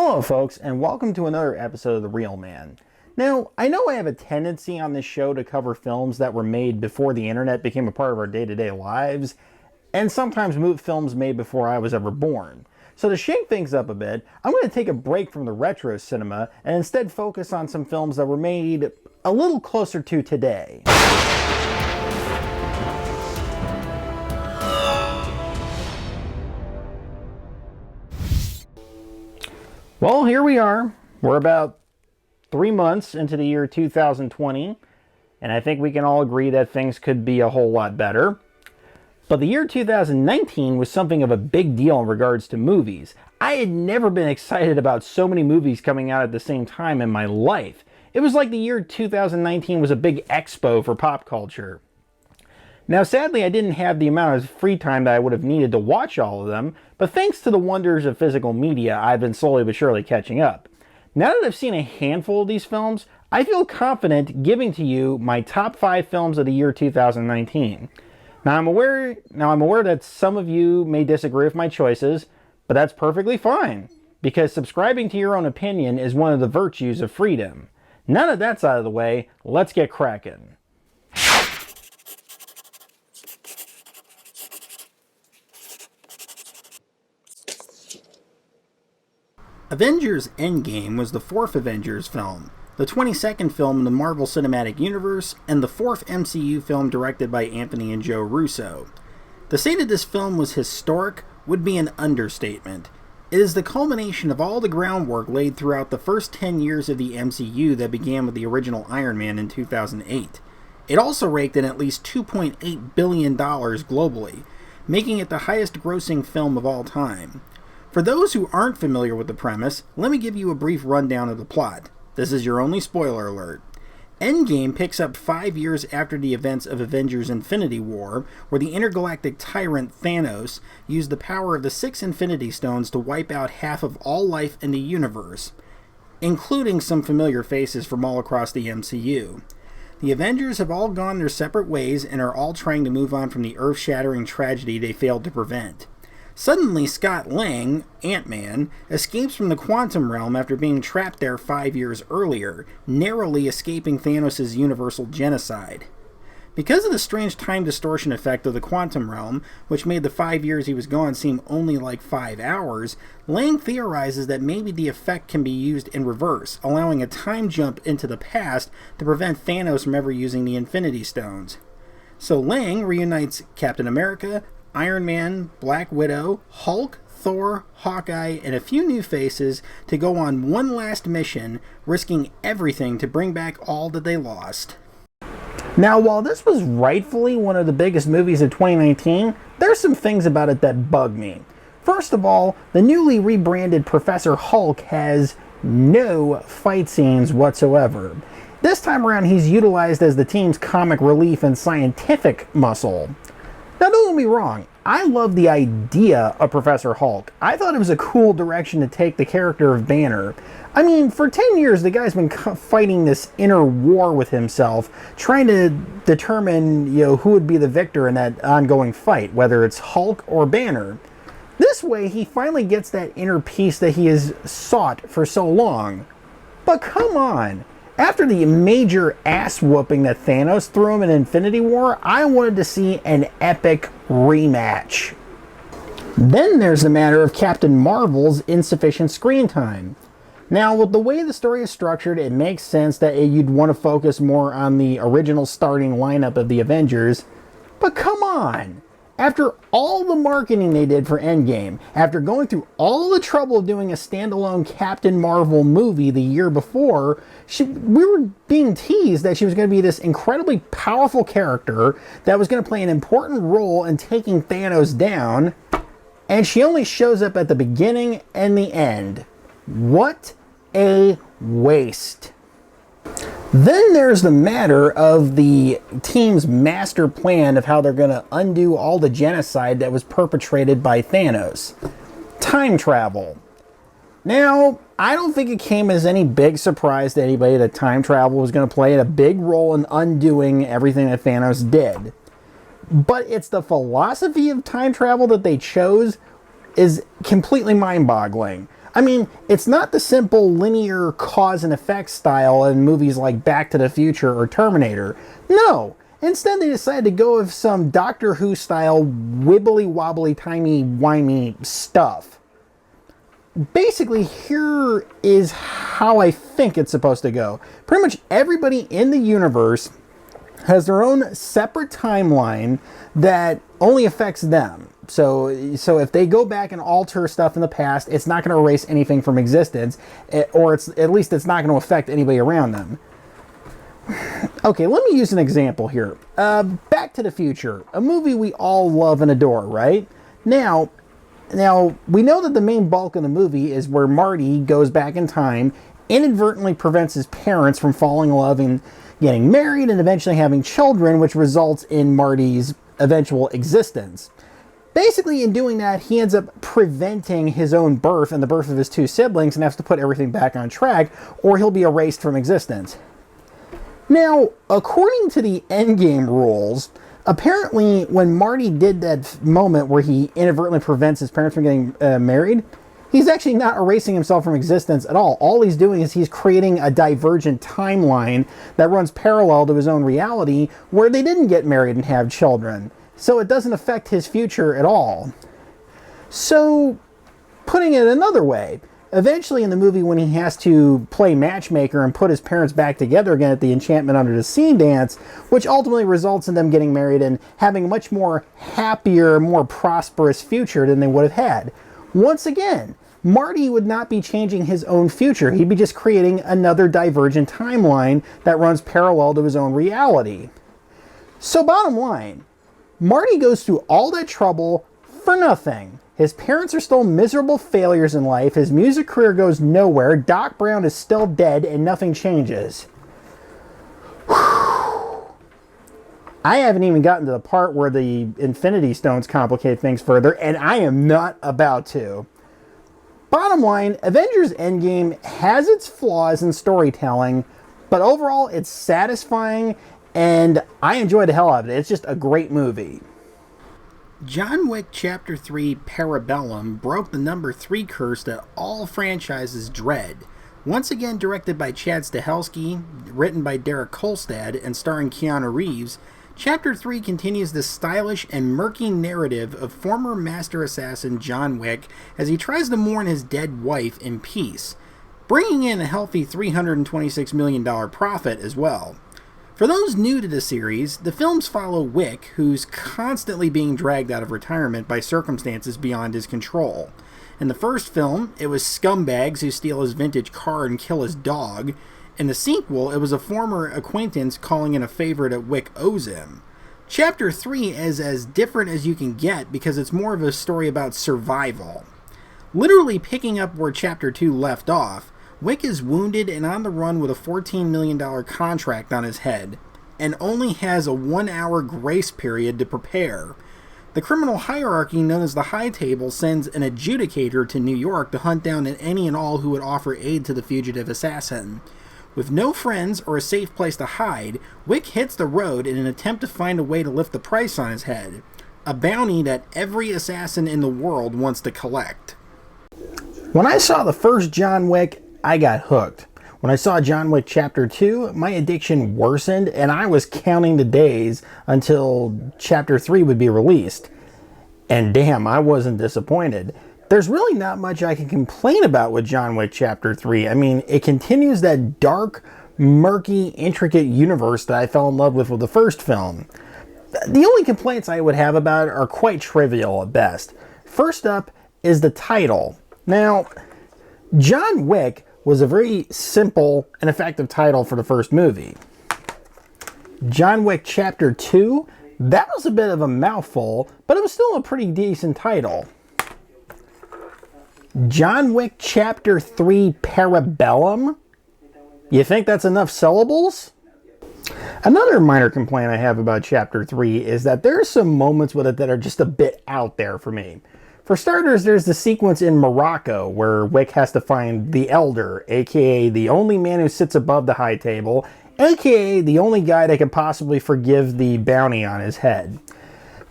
Hello folks, and welcome to another episode of The Real Man. Now, I know I have a tendency on this show to cover films that were made before the internet became a part of our day-to-day lives, and sometimes films made before I was ever born. So to shake things up a bit, I'm going to take a break from the retro cinema and instead focus on some films that were made a little closer to today. Well, here we are. We're about 3 months into the year 2020, and I think we can all agree that things could be a whole lot better. But the year 2019 was something of a big deal in regards to movies. I had never been excited about so many movies coming out at the same time in my life. It was like the year 2019 was a big expo for pop culture. Now, sadly, I didn't have the amount of free time that I would have needed to watch all of them, but thanks to the wonders of physical media, I've been slowly but surely catching up. Now that I've seen a handful of these films, I feel confident giving to you my top 5 films of the year 2019. Now I'm aware that some of you may disagree with my choices, but that's perfectly fine, because subscribing to your own opinion is one of the virtues of freedom. Now that that's out of the way, let's get cracking. Avengers Endgame was the 4th Avengers film, the 22nd film in the Marvel Cinematic Universe, and the 4th MCU film directed by Anthony and Joe Russo. To say that this film was historic would be an understatement. It is the culmination of all the groundwork laid throughout the first 10 years of the MCU that began with the original Iron Man in 2008. It also raked in at least $2.8 billion globally, making it the highest grossing film of all time. For those who aren't familiar with the premise, let me give you a brief rundown of the plot. This is your only spoiler alert. Endgame picks up 5 years after the events of Avengers Infinity War, where the intergalactic tyrant Thanos used the power of the 6 Infinity Stones to wipe out half of all life in the universe, including some familiar faces from all across the MCU. The Avengers have all gone their separate ways and are all trying to move on from the earth-shattering tragedy they failed to prevent. Suddenly, Scott Lang, Ant-Man, escapes from the quantum realm after being trapped there 5 years earlier, narrowly escaping Thanos' universal genocide. Because of the strange time distortion effect of the quantum realm, which made the 5 years he was gone seem only like 5 hours, Lang theorizes that maybe the effect can be used in reverse, allowing a time jump into the past to prevent Thanos from ever using the Infinity Stones. So Lang reunites Captain America, Iron Man, Black Widow, Hulk, Thor, Hawkeye, and a few new faces to go on one last mission, risking everything to bring back all that they lost. Now, while this was rightfully one of the biggest movies of 2019, there's some things about it that bug me. First of all, the newly rebranded Professor Hulk has no fight scenes whatsoever. This time around, he's utilized as the team's comic relief and scientific muscle. Now, don't get me wrong, I love the idea of Professor Hulk. I thought it was a cool direction to take the character of Banner. I mean, for 10 years, the guy's been fighting this inner war with himself, trying to determine, who would be the victor in that ongoing fight, whether it's Hulk or Banner. This way, he finally gets that inner peace that he has sought for so long. But come on! After the major ass-whooping that Thanos threw him in Infinity War, I wanted to see an epic rematch. Then there's the matter of Captain Marvel's insufficient screen time. Now, with the way the story is structured, it makes sense that you'd want to focus more on the original starting lineup of the Avengers. But come on! After all the marketing they did for Endgame, after going through all the trouble of doing a standalone Captain Marvel movie the year before, we were being teased that she was going to be this incredibly powerful character that was going to play an important role in taking Thanos down, and she only shows up at the beginning and the end. What a waste. Then there's the matter of the team's master plan of how they're going to undo all the genocide that was perpetrated by Thanos. Time travel. Now, I don't think it came as any big surprise to anybody that time travel was going to play a big role in undoing everything that Thanos did. But it's the philosophy of time travel that they chose is completely mind-boggling. I mean, it's not the simple linear cause and effect style in movies like Back to the Future or Terminator. No. Instead, they decided to go with some Doctor Who style wibbly wobbly timey wimey stuff. Basically, here is how I think it's supposed to go. Pretty much everybody in the universe has their own separate timeline that only affects them. So if they go back and alter stuff in the past, it's not going to erase anything from existence, or at least it's not going to affect anybody around them. Okay, let me use an example here. Back to the Future, a movie we all love and adore, right? Now, we know that the main bulk of the movie is where Marty goes back in time, inadvertently prevents his parents from falling in love and getting married and eventually having children, which results in Marty's eventual existence. Basically, in doing that, he ends up preventing his own birth and the birth of his two siblings and has to put everything back on track, or he'll be erased from existence. Now, according to the Endgame rules, apparently when Marty did that moment where he inadvertently prevents his parents from getting married, he's actually not erasing himself from existence at all. All he's doing is he's creating a divergent timeline that runs parallel to his own reality where they didn't get married and have children. So it doesn't affect his future at all. So, putting it another way, eventually in the movie when he has to play matchmaker and put his parents back together again at the Enchantment Under the Sea dance, which ultimately results in them getting married and having a much more happier, more prosperous future than they would have had. Once again, Marty would not be changing his own future. He'd be just creating another divergent timeline that runs parallel to his own reality. So bottom line, Marty goes through all that trouble for nothing. His parents are still miserable failures in life, his music career goes nowhere, Doc Brown is still dead, and nothing changes. I haven't even gotten to the part where the Infinity Stones complicate things further, and I am not about to. Bottom line, Avengers Endgame has its flaws in storytelling, but overall it's satisfying, and I enjoy the hell out of it. It's just a great movie. John Wick Chapter 3 Parabellum broke the number 3 curse that all franchises dread. Once again directed by Chad Stahelski, written by Derek Kolstad, and starring Keanu Reeves, Chapter 3 continues the stylish and murky narrative of former master assassin John Wick as he tries to mourn his dead wife in peace, bringing in a healthy $326 million profit as well. For those new to the series, the films follow Wick, who's constantly being dragged out of retirement by circumstances beyond his control. In the first film, it was scumbags who steal his vintage car and kill his dog. In the sequel, it was a former acquaintance calling in a favor that Wick owes him. Chapter 3 is as different as you can get because it's more of a story about survival. Literally picking up where Chapter 2 left off, Wick is wounded and on the run with a $14 million contract on his head, and only has a 1-hour grace period to prepare. The criminal hierarchy known as the High Table sends an adjudicator to New York to hunt down any and all who would offer aid to the fugitive assassin. With no friends or a safe place to hide, Wick hits the road in an attempt to find a way to lift the price on his head, a bounty that every assassin in the world wants to collect. When I saw the first John Wick, I got hooked. When I saw John Wick Chapter 2, my addiction worsened and I was counting the days until Chapter 3 would be released. And damn, I wasn't disappointed. There's really not much I can complain about with John Wick Chapter 3. I mean, it continues that dark, murky, intricate universe that I fell in love with the first film. The only complaints I would have about it are quite trivial at best. First up is the title. Now, John Wick was a very simple and effective title for the first movie. John Wick Chapter 2, that was a bit of a mouthful, but it was still a pretty decent title. John Wick Chapter 3 Parabellum? You think that's enough syllables? Another minor complaint I have about Chapter 3 is that there are some moments with it that are just a bit out there for me. For starters, there's the sequence in Morocco where Wick has to find the Elder, aka the only man who sits above the High Table, aka the only guy that could possibly forgive the bounty on his head.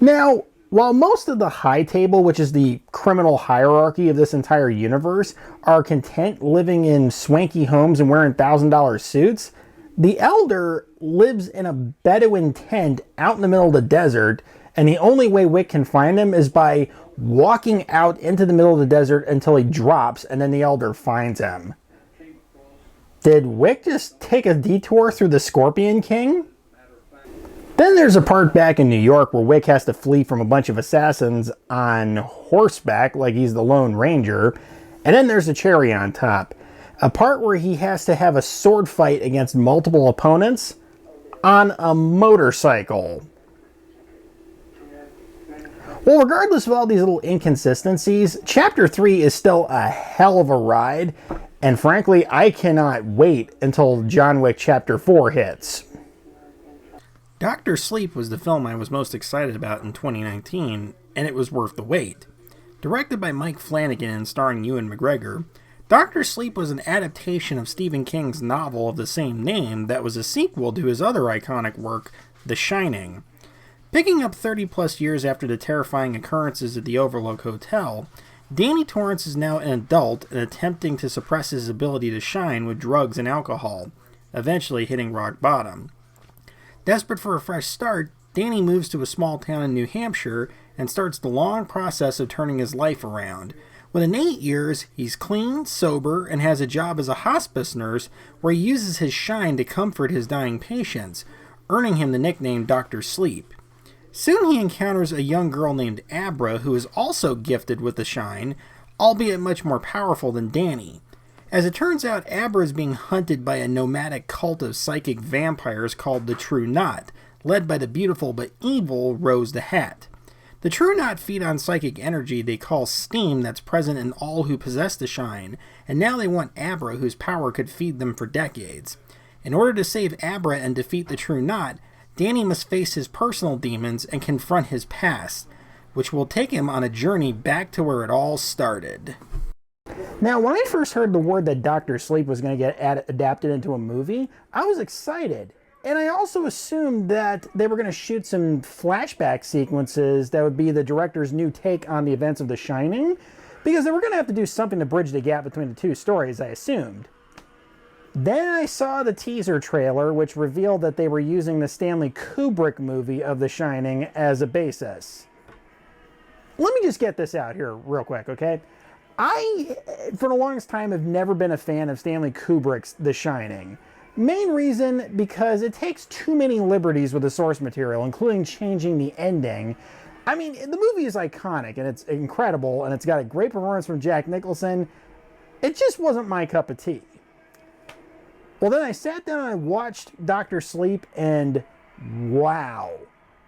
Now, While most of the high table, which is the criminal hierarchy of this entire universe, are content living in swanky homes and wearing $1,000 suits, the Elder lives in a Bedouin tent out in the middle of the desert, and the only way Wick can find him is by walking out into the middle of the desert until he drops, and then the Elder finds him. Did Wick just take a detour through the Scorpion King? Then there's a part back in New York where Wick has to flee from a bunch of assassins on horseback like he's the Lone Ranger. And then there's a cherry on top. A part where he has to have a sword fight against multiple opponents on a motorcycle. Well, regardless of all these little inconsistencies, Chapter 3 is still a hell of a ride. And frankly, I cannot wait until John Wick Chapter 4 hits. Dr. Sleep was the film I was most excited about in 2019, and it was worth the wait. Directed by Mike Flanagan and starring Ewan McGregor, Dr. Sleep was an adaptation of Stephen King's novel of the same name that was a sequel to his other iconic work, The Shining. Picking up 30-plus years after the terrifying occurrences at the Overlook Hotel, Danny Torrance is now an adult and attempting to suppress his ability to shine with drugs and alcohol, eventually hitting rock bottom. Desperate for a fresh start, Danny moves to a small town in New Hampshire and starts the long process of turning his life around. Within 8 years, he's clean, sober, and has a job as a hospice nurse where he uses his shine to comfort his dying patients, earning him the nickname Dr. Sleep. Soon he encounters a young girl named Abra who is also gifted with the shine, albeit much more powerful than Danny. As it turns out, Abra is being hunted by a nomadic cult of psychic vampires called the True Knot, led by the beautiful but evil Rose the Hat. The True Knot feed on psychic energy they call steam that's present in all who possess the shine, and now they want Abra, whose power could feed them for decades. In order to save Abra and defeat the True Knot, Danny must face his personal demons and confront his past, which will take him on a journey back to where it all started. Now, when I first heard the word that Dr. Sleep was going to get adapted into a movie, I was excited. And I also assumed that they were going to shoot some flashback sequences that would be the director's new take on the events of The Shining, because they were going to have to do something to bridge the gap between the two stories, I assumed. Then I saw the teaser trailer, which revealed that they were using the Stanley Kubrick movie of The Shining as a basis. Let me just get this out here real quick, okay? I, for the longest time, have never been a fan of Stanley Kubrick's The Shining. Main reason, because it takes too many liberties with the source material, including changing the ending. I mean, the movie is iconic, and it's incredible, and it's got a great performance from Jack Nicholson. It just wasn't my cup of tea. Well, then I sat down and I watched Dr. Sleep, and wow.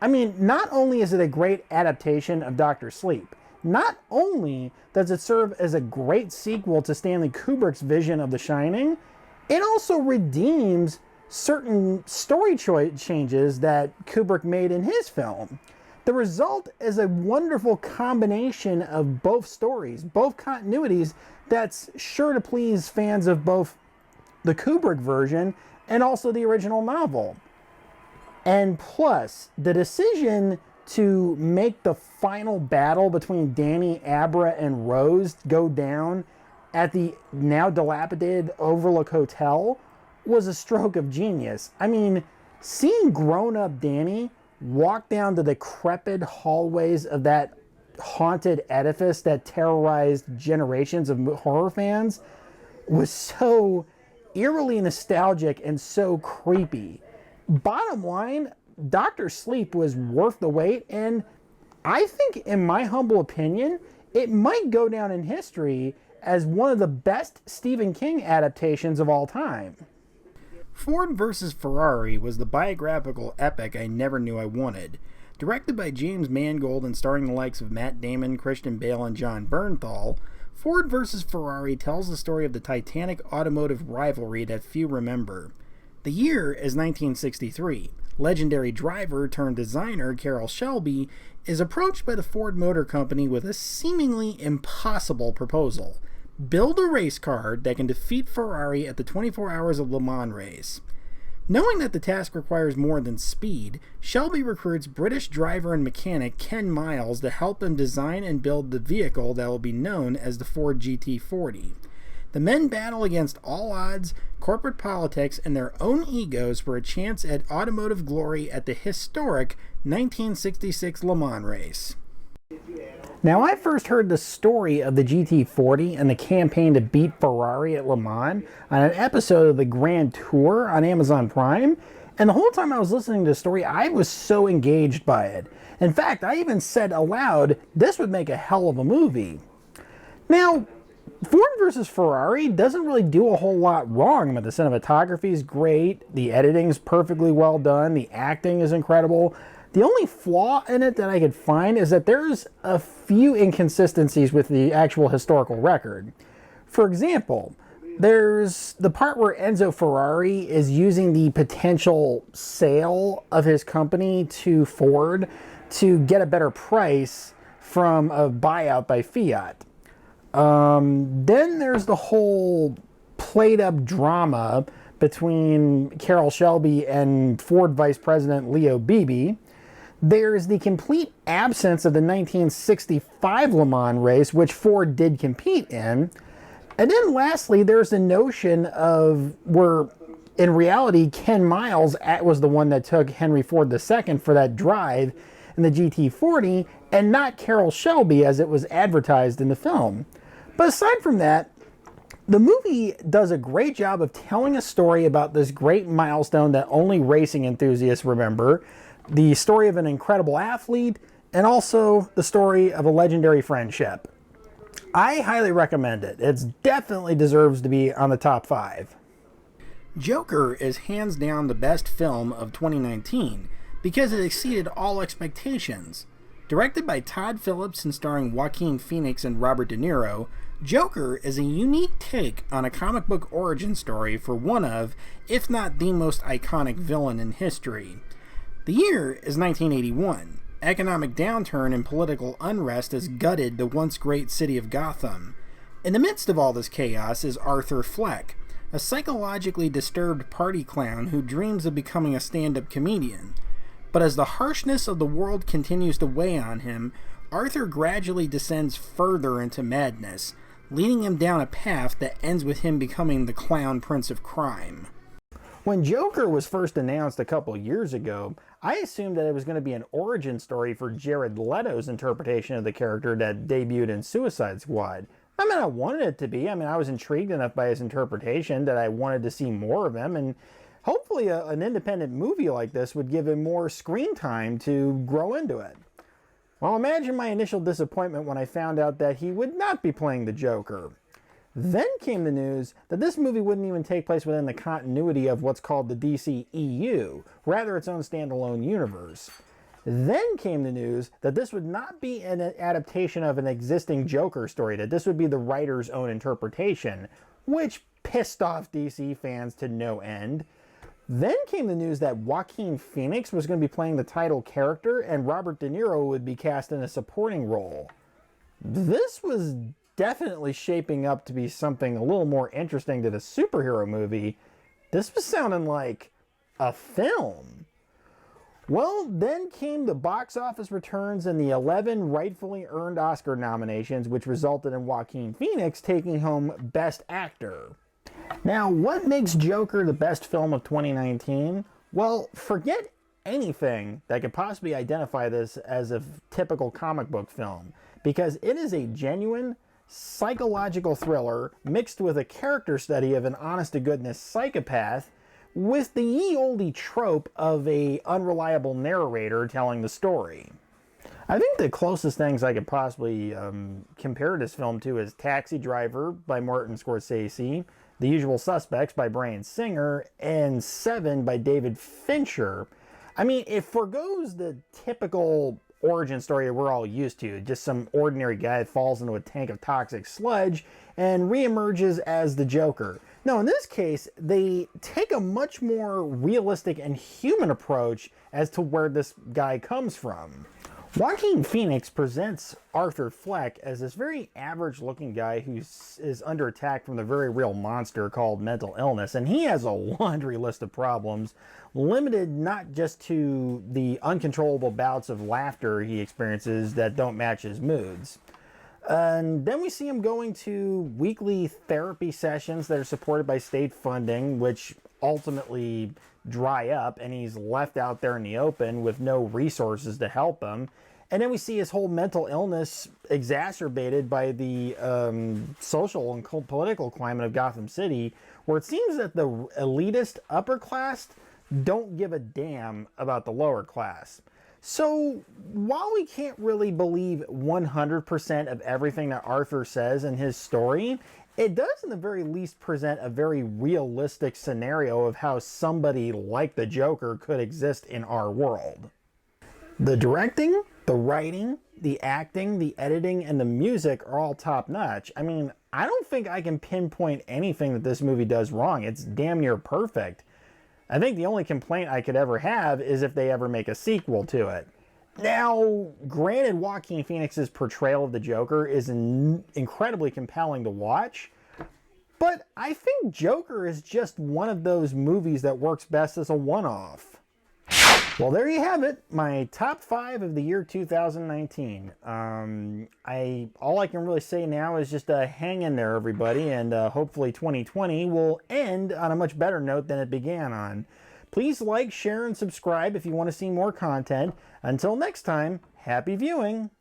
I mean, not only is it a great adaptation of Dr. Sleep, not only does it serve as a great sequel to Stanley Kubrick's vision of The Shining, it also redeems certain story changes that Kubrick made in his film. The result is a wonderful combination of both stories, both continuities, that's sure to please fans of both the Kubrick version and also the original novel. And plus, the decision to make the final battle between Danny, Abra, and Rose go down at the now dilapidated Overlook Hotel was a stroke of genius. I mean, seeing grown-up Danny walk down the decrepit hallways of that haunted edifice that terrorized generations of horror fans was so eerily nostalgic and so creepy. Bottom line, Dr. Sleep was worth the wait, and I think, in my humble opinion, it might go down in history as one of the best Stephen King adaptations of all time. Ford vs. Ferrari was the biographical epic I never knew I wanted. Directed by James Mangold and starring the likes of Matt Damon, Christian Bale, and John Bernthal, Ford vs. Ferrari tells the story of the titanic automotive rivalry that few remember. The year is 1963. Legendary driver turned designer Carroll Shelby is approached by the Ford Motor Company with a seemingly impossible proposal. Build a race car that can defeat Ferrari at the 24 Hours of Le Mans race. Knowing that the task requires more than speed, Shelby recruits British driver and mechanic Ken Miles to help him design and build the vehicle that will be known as the Ford GT40. The men battle against all odds, corporate politics, and their own egos for a chance at automotive glory at the historic 1966 Le Mans race. Now, I first heard the story of the GT40 and the campaign to beat Ferrari at Le Mans on an episode of the Grand Tour on Amazon Prime, and the whole time I was listening to the story, I was so engaged by it. In fact, I even said aloud, this would make a hell of a movie. Now, Ford versus Ferrari doesn't really do a whole lot wrong. I mean, the cinematography is great, the editing's perfectly well done, the acting is incredible. The only flaw in it that I could find is that there's a few inconsistencies with the actual historical record. For example, there's the part where Enzo Ferrari is using the potential sale of his company to Ford to get a better price from a buyout by Fiat. Then there's the whole played up drama between Carroll Shelby and Ford Vice President Leo Beebe. There's the complete absence of the 1965 Le Mans race, which Ford did compete in. And then lastly, there's the notion of where, in reality, Ken Miles was the one that took Henry Ford II for that drive in the GT40, and not Carroll Shelby as it was advertised in the film. But aside from that, the movie does a great job of telling a story about this great milestone that only racing enthusiasts remember, the story of an incredible athlete, and also the story of a legendary friendship. I highly recommend it. It definitely deserves to be on the top 5. Joker is hands down the best film of 2019 because it exceeded all expectations. Directed by Todd Phillips and starring Joaquin Phoenix and Robert De Niro, Joker is a unique take on a comic book origin story for one of, if not the most iconic villain in history. The year is 1981. Economic downturn and political unrest has gutted the once great city of Gotham. In the midst of all this chaos is Arthur Fleck, a psychologically disturbed party clown who dreams of becoming a stand-up comedian. But as the harshness of the world continues to weigh on him, Arthur gradually descends further into madness, leading him down a path that ends with him becoming the clown prince of crime. When Joker was first announced a couple years ago, I assumed that it was going to be an origin story for Jared Leto's interpretation of the character that debuted in Suicide Squad. I mean, I wanted it to be. I was intrigued enough by his interpretation that I wanted to see more of him, and hopefully an independent movie like this would give him more screen time to grow into it. Well, imagine my initial disappointment when I found out that he would not be playing the Joker. Then came the news that this movie wouldn't even take place within the continuity of what's called the DC EU, rather its own standalone universe. Then came the news that this would not be an adaptation of an existing Joker story, that this would be the writer's own interpretation, which pissed off DC fans to no end. Then came the news that Joaquin Phoenix was going to be playing the title character and Robert De Niro would be cast in a supporting role. This was definitely shaping up to be something a little more interesting than a superhero movie. This was sounding like a film. Well, then came the box office returns and the 11 rightfully earned Oscar nominations, which resulted in Joaquin Phoenix taking home Best Actor. Now, what makes Joker the best film of 2019? Well, forget anything that could possibly identify this as a typical comic book film, because it is a genuine psychological thriller mixed with a character study of an honest-to-goodness psychopath with the ye-olde trope of a unreliable narrator telling the story. I think the closest things I could possibly compare this film to is Taxi Driver by Martin Scorsese, The Usual Suspects by Bryan Singer, and Seven by David Fincher. I mean, it forgoes the typical origin story that we're all used to. Just some ordinary guy that falls into a tank of toxic sludge and reemerges as the Joker. No, in this case, they take a much more realistic and human approach as to where this guy comes from. Joaquin Phoenix presents Arthur Fleck as this very average-looking guy who is under attack from the very real monster called mental illness, and he has a laundry list of problems, limited not just to the uncontrollable bouts of laughter he experiences that don't match his moods. And then we see him going to weekly therapy sessions that are supported by state funding, which ultimately dry up, and he's left out there in the open with no resources to help him. And then we see his whole mental illness exacerbated by the social and political climate of Gotham City, where it seems that the elitist upper class don't give a damn about the lower class. So while we can't really believe 100% of everything that Arthur says in his story, it does in the very least present a very realistic scenario of how somebody like the Joker could exist in our world. The directing, the writing, the acting, the editing, and the music are all top-notch. I mean, I don't think I can pinpoint anything that this movie does wrong. It's damn near perfect. I think the only complaint I could ever have is if they ever make a sequel to it. Now, granted, Joaquin Phoenix's portrayal of the Joker is incredibly compelling to watch, but I think Joker is just one of those movies that works best as a one-off. Well, there you have it, my top 5 of the year 2019. All I can really say now is just hang in there, everybody, and hopefully 2020 will end on a much better note than it began on. Please like, share, and subscribe if you want to see more content. Until next time, happy viewing!